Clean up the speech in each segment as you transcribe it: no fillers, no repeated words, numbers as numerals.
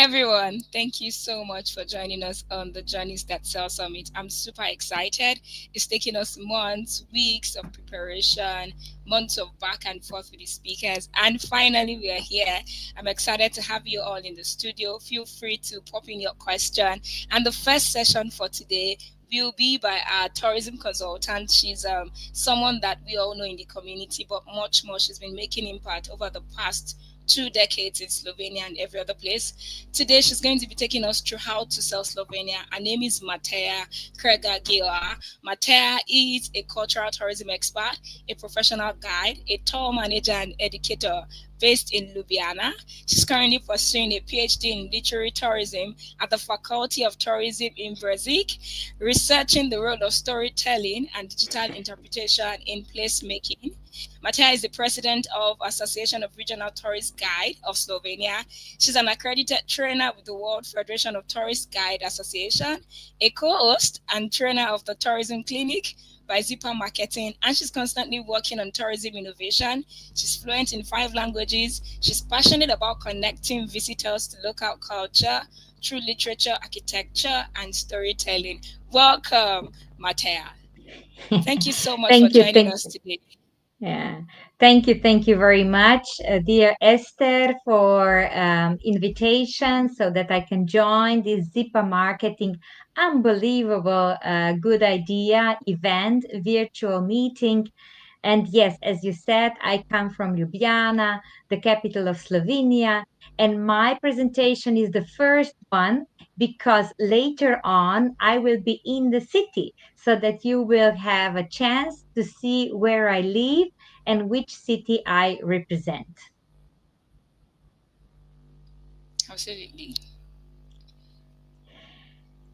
everyone. Thank you so much for joining us on the Journeys That Sell Summit. I'm super excited. It's taken us months, weeks of preparation, months of back and forth with the speakers, and finally we are here. I'm excited to have you all in the studio. Feel free to pop in your question. And the first session for today will be by our tourism consultant. She's someone that we all know in the community, but much more. She's been making impact over the past 2 decades in Slovenia and every other place. Today, she's going to be taking us through how to sell Slovenia. Her name is Mateja Kregar Gliha. Mateja is a cultural tourism expert, a professional guide, a tour manager, and educator based in Ljubljana. She's currently pursuing a PhD in literary tourism at the Faculty of Tourism in Brežice, researching the role of storytelling and digital interpretation in placemaking. Mateja is the president of Association of Regional Tourist Guide of Slovenia. She's an accredited trainer with the World Federation of Tourist Guide Association, a co-host and trainer of the Tourism Clinic by Zipa Marketing, and she's constantly working on tourism innovation. She's fluent in 5 languages. She's passionate about connecting visitors to local culture through literature, architecture, and storytelling. Welcome, Mateja. Thank you so much for Thank you. joining Thank us you. today. Yeah. Thank you. Thank you very much, dear Esther, for invitation so that I can join this Zipa Marketing unbelievable good idea event, virtual meeting. And yes, as you said, I come from Ljubljana, the capital of Slovenia, and my presentation is the first one because later on I will be in the city so that you will have a chance to see where I live and which city I represent. Absolutely.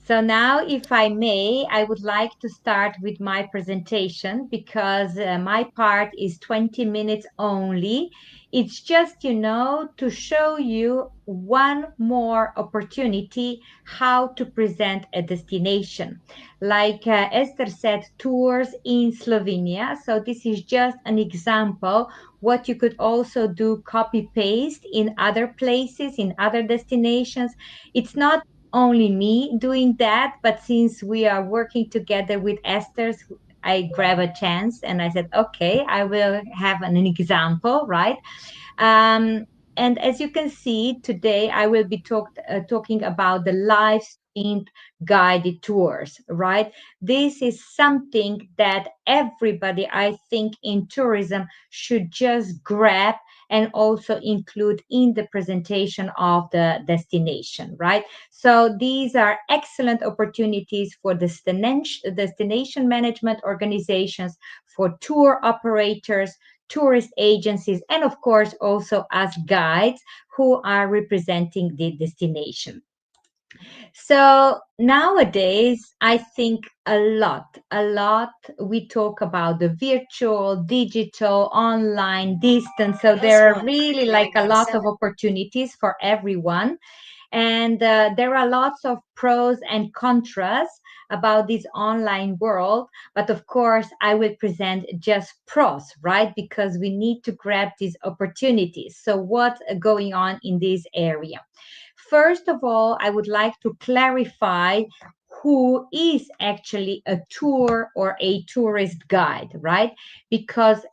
So now, if I may, I would like to start with my presentation because my part is 20 minutes only. It's just, to show you one more opportunity how to present a destination. Like Esther said, tours in Slovenia. So this is just an example what you could also do copy paste in other places, in other destinations. It's not only me doing that, but since we are working together with Esther's, I grab a chance and I said, okay, I will have an example, right? Um, and as you can see today, I will be talking about the live streamed guided tours, right? This is something that everybody, I think, in tourism should just grab and also include in the presentation of the destination, right? So these are excellent opportunities for destination management organizations, for tour operators, tourist agencies, and of course also as guides who are representing the destination. So nowadays, I think a lot we talk about the virtual, digital, online, distance. So there are really like a lot of opportunities for everyone. And there are lots of pros and contras about this online world. But of course, I will present just pros, right? Because we need to grab these opportunities. So, what's going on in this area? First of all, I would like to clarify who is actually a tour or a tourist guide, right? Because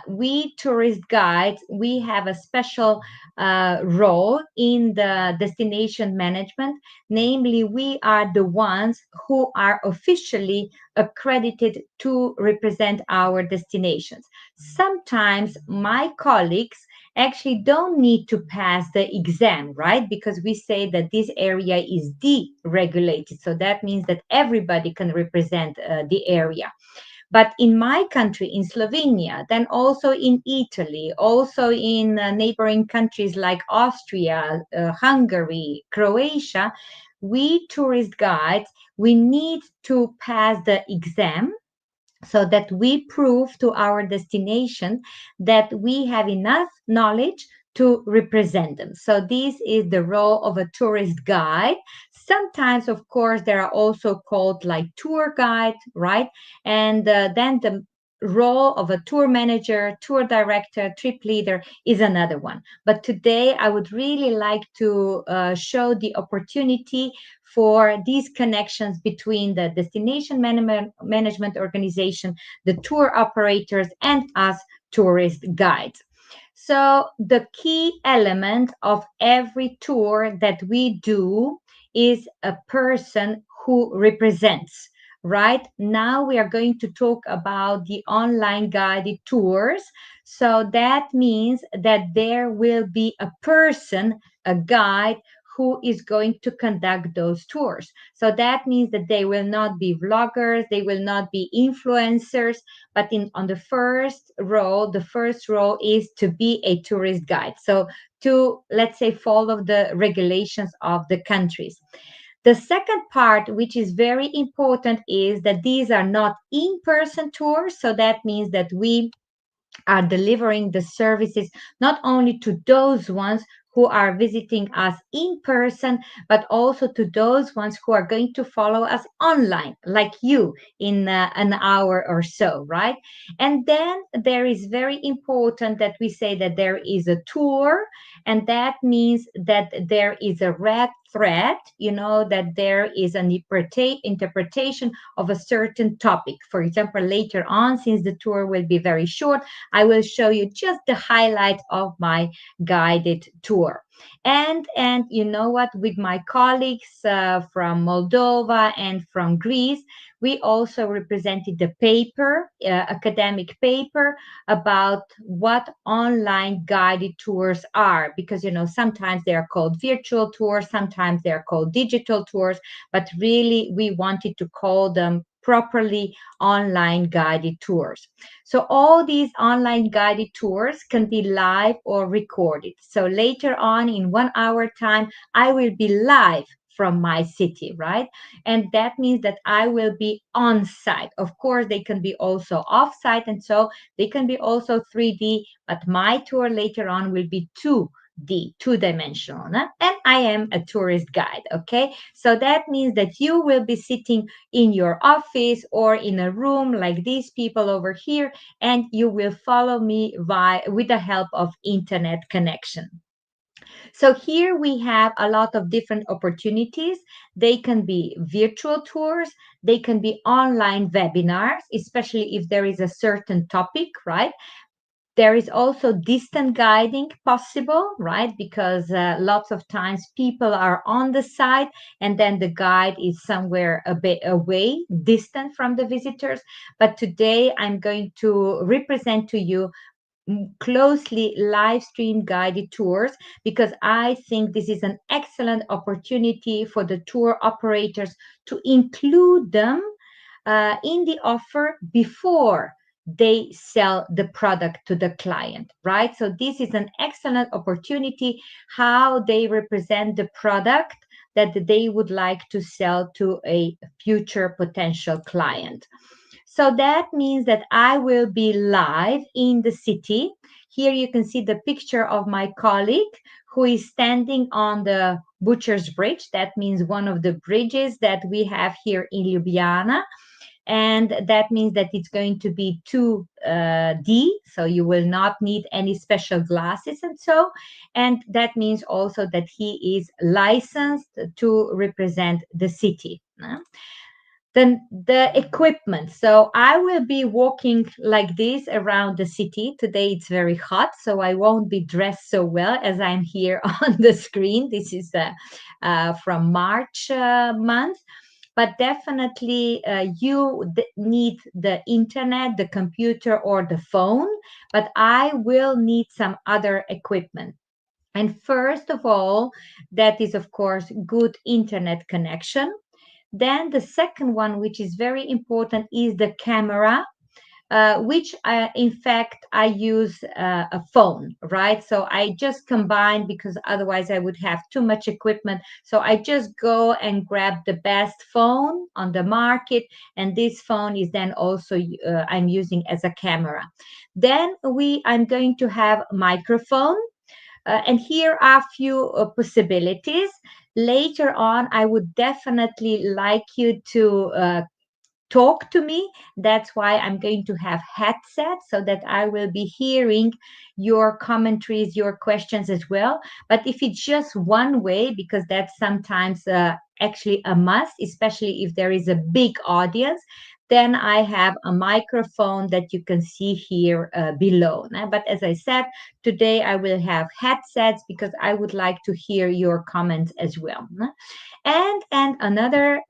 we tourist guides, we have a special role in the destination management. Namely, we are the ones who are officially accredited to represent our destinations. Sometimes my colleagues actually don't need to pass the exam, right? Because we say that this area is deregulated. So that means that everybody can represent the area. But in my country, in Slovenia, then also in Italy, also in neighboring countries like Austria, Hungary, Croatia, we tourist guides, we need to pass the exam so that we prove to our destination that we have enough knowledge to represent them. So, this is the role of a tourist guide. Sometimes, of course, there are also called like tour guide, right? And then the role of a tour manager, tour director, trip leader is another one. But today I would really like to show the opportunity for these connections between the destination management organization, the tour operators, and us tourist guides. So the key element of every tour that we do is a person who represents. Right now, we are going to talk about the online guided tours. So that means that there will be a person, a guide, who is going to conduct those tours. So that means that they will not be vloggers, they will not be influencers, but on the first role is to be a tourist guide. So to, let's say, follow the regulations of the countries. The second part, which is very important, is that these are not in-person tours. So that means that we are delivering the services not only to those ones who are visiting us in person, but also to those ones who are going to follow us online, like you, in an hour or so, right? And then there is very important that we say that there is a tour, and that means that there is a red thread, that there is an interpretation of a certain topic. For example, later on, since the tour will be very short, I will show you just the highlight of my guided tour. And you know what? With my colleagues from Moldova and from Greece, we also represented the paper, academic paper about what online guided tours are, because sometimes they are called virtual tours, sometimes they are called digital tours, but really we wanted to call them properly online guided tours. So all these online guided tours can be live or recorded. So later on in 1 hour time, I will be live from my city, right? And that means that I will be on site. Of course, they can be also off site, and so they can be also 3D, but my tour later on will be 2D, two-dimensional. And I am a tourist guide, okay? So that means that you will be sitting in your office or in a room like these people over here, and you will follow me with the help of internet connection. So here we have a lot of different opportunities. They can be virtual tours, they can be online webinars, especially if there is a certain topic, right? There is also distant guiding possible, right? Because lots of times people are on the site and then the guide is somewhere a bit away, distant from the visitors. But today I'm going to represent to you closely live stream guided tours, because I think this is an excellent opportunity for the tour operators to include them in the offer before they sell the product to the client, right? So this is an excellent opportunity how they represent the product that they would like to sell to a future potential client. So that means that I will be live in the city. Here you can see the picture of my colleague who is standing on the Butcher's Bridge. That means one of the bridges that we have here in Ljubljana. And that means that it's going to be 2D, so you will not need any special glasses and so. And that means also that he is licensed to represent the city. Then the equipment. So I will be walking like this around the city. Today it's very hot, so I won't be dressed so well as I'm here on the screen. This is from March month. But definitely you need the internet, the computer, or the phone. But I will need some other equipment. And first of all, that is, of course, good internet connection. Then the second one, which is very important, is the camera, which in fact I use a phone, right? So I just combine, because otherwise I would have too much equipment. So I just go and grab the best phone on the market, and this phone is then also I'm using as a camera. Then I'm going to have microphone. And here are a few possibilities. Later on, I would definitely like you to talk to me. That's why I'm going to have headsets so that I will be hearing your commentaries, your questions as well. But if it's just one way, because that's sometimes actually a must, especially if there is a big audience, then I have a microphone that you can see here below. But as I said, today I will have headsets because I would like to hear your comments as well. And another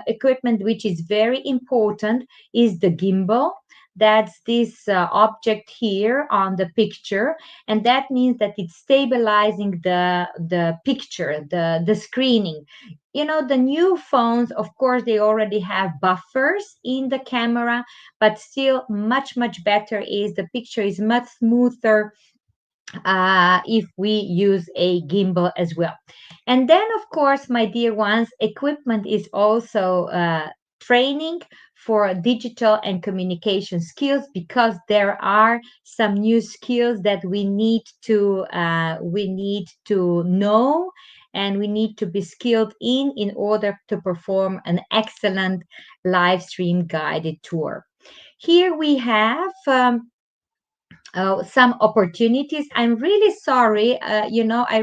equipment which is very important is the gimbal. That's this object here on the picture, and that means that it's stabilizing the picture, the screening. You know, the new phones, of course, they already have buffers in the camera, but still much better is the picture is much smoother if we use a gimbal as well. And then, of course, my dear ones, equipment is also training for digital and communication skills, because there are some new skills that we need to know, and we need to be skilled in order to perform an excellent live stream guided tour. Here we have some opportunities. I'm really sorry. I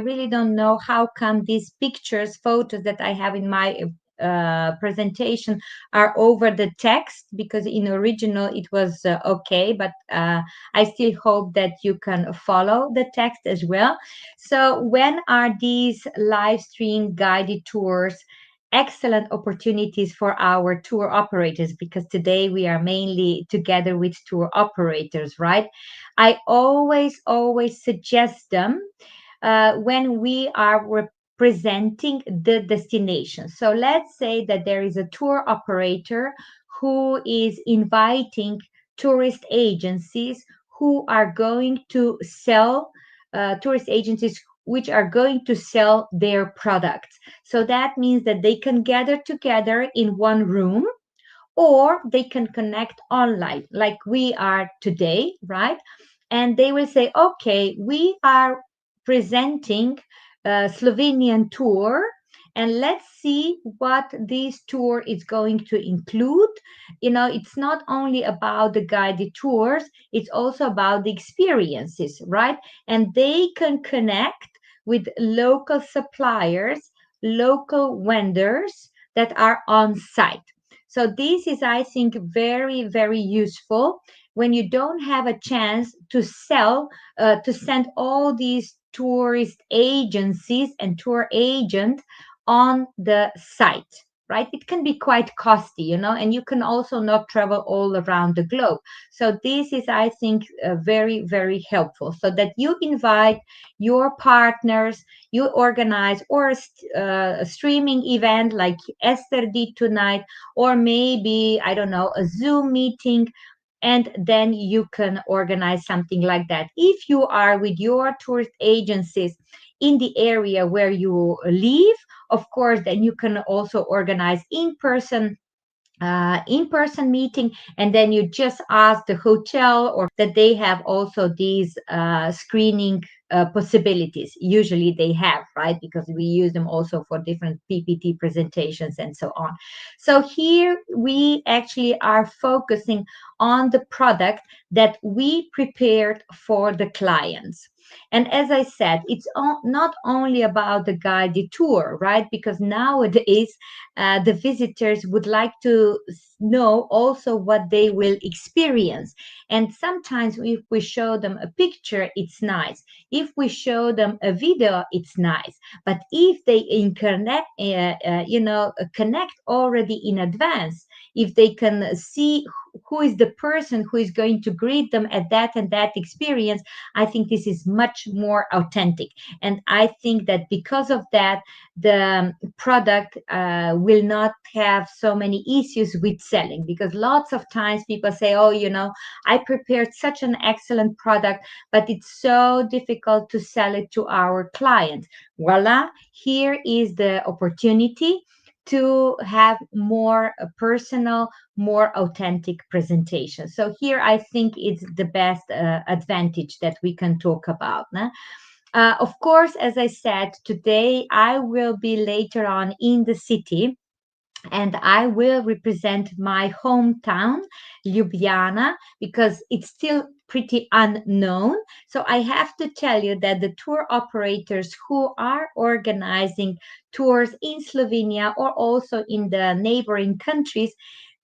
really don't know how come these pictures, photos that I have in my presentation are over the text, because in original it was okay, but I still hope that you can follow the text as well. So when are these live stream guided tours? Excellent opportunities for our tour operators, because today we are mainly together with tour operators, right? I always suggest them when we are representing the destination. So let's say that there is a tour operator who is inviting tourist agencies who are going to sell, tourist agencies which are going to sell their products. So that means that they can gather together in one room, or they can connect online like we are today, right? And they will say, okay, we are presenting a Slovenian tour, and let's see what this tour is going to include. You know, it's not only about the guided tours, it's also about the experiences, right? And they can connect with local suppliers, local vendors that are on site. So this is, I think, very useful when you don't have a chance to to send all these tourist agencies and tour agent on the site, right? It can be quite costly, and you can also not travel all around the globe. So this is, I think, very helpful, so that you invite your partners, you organize or a streaming event like Esther did tonight, or maybe, I don't know, a Zoom meeting, and then you can organize something like that. If you are with your tourist agencies in the area where you live, of course, then you can also organize in-person meeting, and then you just ask the hotel or that they have also these screening possibilities. Usually they have, right? Because we use them also for different PPT presentations and so on. So here we actually are focusing on the product that we prepared for the clients. And as I said, it's not only about the guided tour, right? Because nowadays the visitors would like to know also what they will experience. And sometimes if we show them a picture, it's nice. If we show them a video, it's nice. But if they connect already in advance, if they can see who is the person who is going to greet them at that and that experience, I think this is much more authentic. And I think that because of that, the product will not have so many issues with selling, because lots of times people say, oh, I prepared such an excellent product, but it's so difficult to sell it to our clients. Voila, here is the opportunity to have more personal, more authentic presentation. So here I think it's the best advantage that we can talk about. Of course, as I said, today I will be later on in the city. and I will represent my hometown, Ljubljana, because it's still pretty unknown. So I have to tell you that the tour operators who are organizing tours in Slovenia or also in the neighboring countries,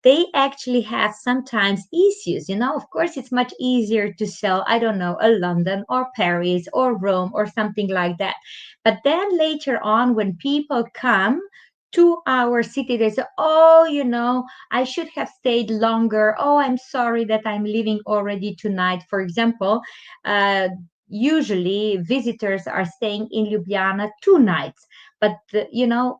they actually have sometimes issues. Of course, it's much easier to sell, I don't know, a London or Paris or Rome or something like that. But then later on, when people come to our city, they say, oh, I should have stayed longer. Oh, I'm sorry that I'm leaving already tonight. For example, uh, usually visitors are staying in Ljubljana 2 nights. But,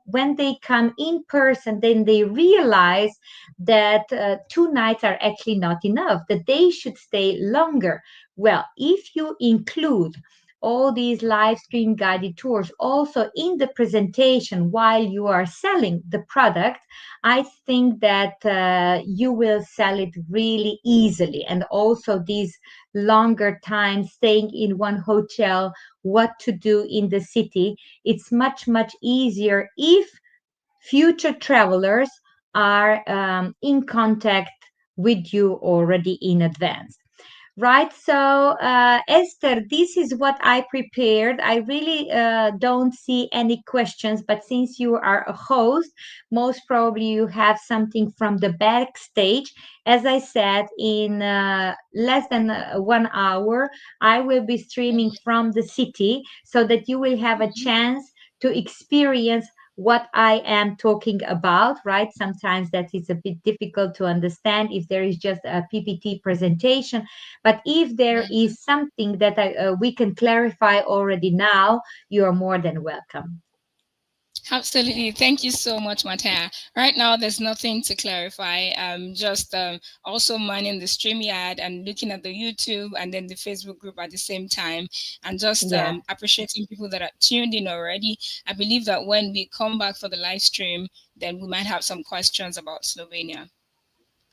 when they come in person, then they realize that 2 nights are actually not enough, that they should stay longer. Well, if you include all these live stream guided tours also in the presentation while you are selling the product, I think that you will sell it really easily. And also these longer times staying in one hotel, what to do in the city, it's much, much easier if future travelers are in contact with you already in advance. Right. So, Esther, this is what I prepared. I really don't see any questions, but since you are a host, most probably you have something from the backstage. As I said, in less than 1 hour, I will be streaming from the city so that you will have a Mhm. chance to experience what I am talking about, right? Sometimes that is a bit difficult to understand if there is just a PPT presentation, but if there Mhm. is something that we can clarify already now, you are more than welcome. Absolutely. Thank you so much, Mateja. Right now, there's nothing to clarify. Just also manning the StreamYard and looking at the YouTube and then the Facebook group at the same time, and just Yeah. appreciating people that are tuned in already. I believe that when we come back for the live stream, then we might have some questions about Slovenia.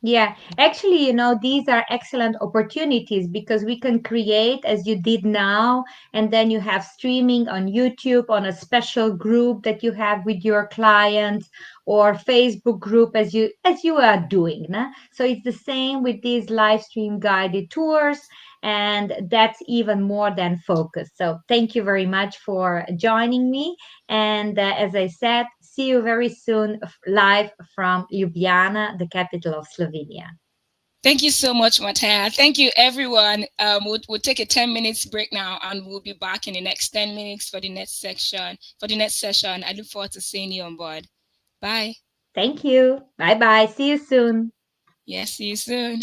Yeah, actually, these are excellent opportunities because we can create as you did now, and then you have streaming on YouTube on a special group that you have with your clients or Facebook group as you are doing. Nah? So it's the same with these live stream guided tours, and that's even more than focus. So thank you very much for joining me. And as I said, see you very soon live from Ljubljana, the capital of Slovenia. Thank you so much, Mateja. Thank you, everyone. We'll take a 10 minutes break now, and we'll be back in the next 10 minutes for the next section. For the next session, I look forward to seeing you on board. Bye. Thank you. Bye bye. See you soon. Yes, see you soon.